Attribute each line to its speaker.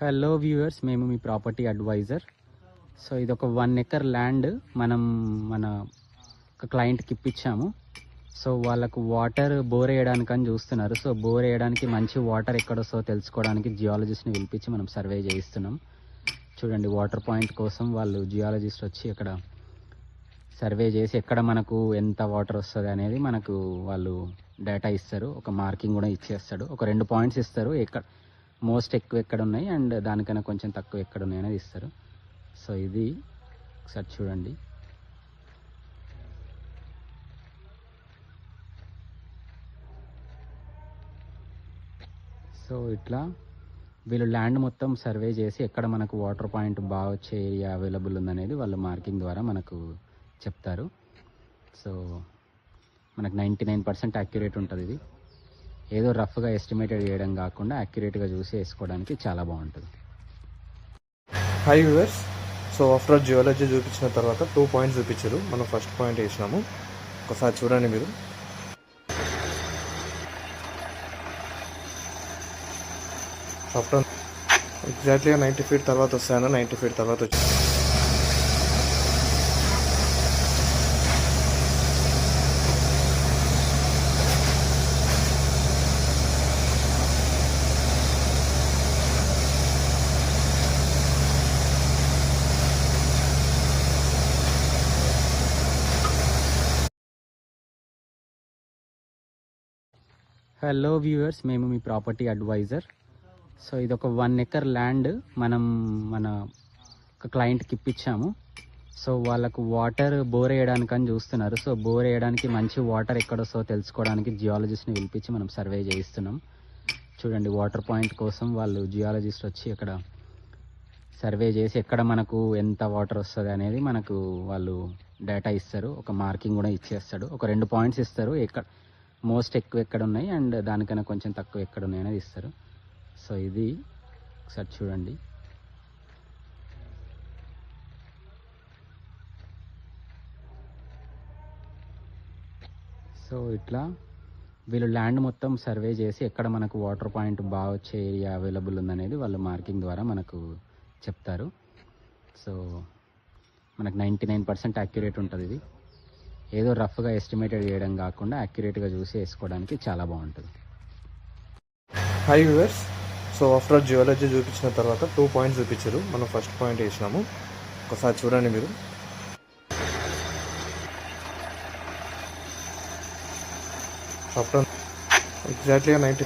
Speaker 1: Hello viewers, మేము మీ property advisor. So ఇది ఒక 1 ఎకర్ ల్యాండ్ మన ఒక క్లయింట్కి ఇప్పించాము. సో వాళ్ళకు వాటర్ బోర్ వేయడానికని చూస్తున్నారు. సో బోర్ వేయడానికి మంచి వాటర్ ఎక్కడొస్తో తెలుసుకోవడానికి జియాలజిస్ట్ని పిలిపించి మనం సర్వే చేయిస్తున్నాం. చూడండి, వాటర్ పాయింట్ కోసం వాళ్ళు జియాలజిస్ట్ వచ్చి ఇక్కడ సర్వే చేసి ఎక్కడ మనకు ఎంత వాటర్ వస్తుంది అనేది మనకు వాళ్ళు డేటా ఇస్తారు. ఒక మార్కింగ్ కూడా ఇచ్చేస్తాడు. ఒక 2 పాయింట్స్ ఇస్తారు, ఎక్కడ మోస్ట్ ఎక్కువ ఎక్కడ ఉన్నాయి అండ్ దానికన్నా కొంచెం తక్కువ ఎక్కడ ఉన్నాయి అనేది ఇస్తారు. సో ఇది ఒకసారి చూడండి. సో ఇట్లా వీళ్ళు ల్యాండ్ మొత్తం సర్వే చేసి ఎక్కడ మనకు వాటర్ పాయింట్ బాగా వచ్చే ఏరియా అవైలబుల్ ఉందనేది వాళ్ళు మార్కింగ్ ద్వారా మనకు చెప్తారు. సో మనకు 99% యాక్యురేట్ ఉంటుంది. ఇది ఏదో రఫ్గా ఎస్టిమేటెడ్ చేయడం కాకుండా యాక్యురేట్గా చూసి వేసుకోవడానికి చాలా బాగుంటుంది.
Speaker 2: Hi viewers, so after geology చూపించిన తర్వాత 2 పాయింట్స్ చూపించారు. మనం ఫస్ట్ పాయింట్ వేసినాము, ఒకసారి చూడండి మీరు. ఆఫ్టర్ ఎగ్జాక్ట్లీగా 90 ఫీట్ తర్వాత వస్తాను. 90 ఫీట్ తర్వాత వచ్చి
Speaker 1: హలో వ్యూవర్స్, మేము మీ ప్రాపర్టీ అడ్వైజర్. సో ఇది ఒక 1 ఎకర్ ల్యాండ్ మన ఒక క్లయింట్కి ఇప్పించాము. సో వాళ్ళకు వాటర్ బోర్ వేయడానికని చూస్తున్నారు. సో బోర్ వేయడానికి మంచి వాటర్ ఎక్కడొస్తో తెలుసుకోవడానికి జియాలజిస్ట్ని పిలిపించి మనం సర్వే చేయిస్తున్నాం. చూడండి, వాటర్ పాయింట్ కోసం వాళ్ళు జియాలజిస్ట్ వచ్చి ఇక్కడ సర్వే చేసి ఎక్కడ మనకు ఎంత వాటర్ వస్తుంది అనేది మనకు వాళ్ళు డేటా ఇస్తారు. ఒక మార్కింగ్ కూడా ఇచ్చేస్తాడు. ఒక 2 పాయింట్స్ ఇస్తారు, ఎక్కడ మోస్ట్ ఎక్కువ ఎక్కడ ఉన్నాయి అండ్ దానికన్నా కొంచెం తక్కువ ఎక్కడ ఉన్నాయి అనేది ఇస్తారు. సో ఇది ఒకసారి చూడండి. సో ఇట్లా వీళ్ళు ల్యాండ్ మొత్తం సర్వే చేసి ఎక్కడ మనకు వాటర్ పాయింట్ బాగా వచ్చే ఏరియా అవైలబుల్ ఉందనేది వాళ్ళు మార్కింగ్ ద్వారా మనకు చెప్తారు. సో మనకు 99% యాక్యురేట్ ఉంటుంది. ఇది ఏదో రఫ్గా ఎస్టిమేటెడ్ చేయడం కాకుండా యాక్యురేట్గా చూసి వేసుకోవడానికి చాలా బాగుంటుంది.
Speaker 2: Hi viewers, so after geology చూపించిన తర్వాత 2 పాయింట్స్ చూపించారు. మనం ఫస్ట్ పాయింట్ వేసినాము, ఒకసారి చూడండి మీరు. ఆఫ్టర్ ఎగ్జాక్ట్లీగా 90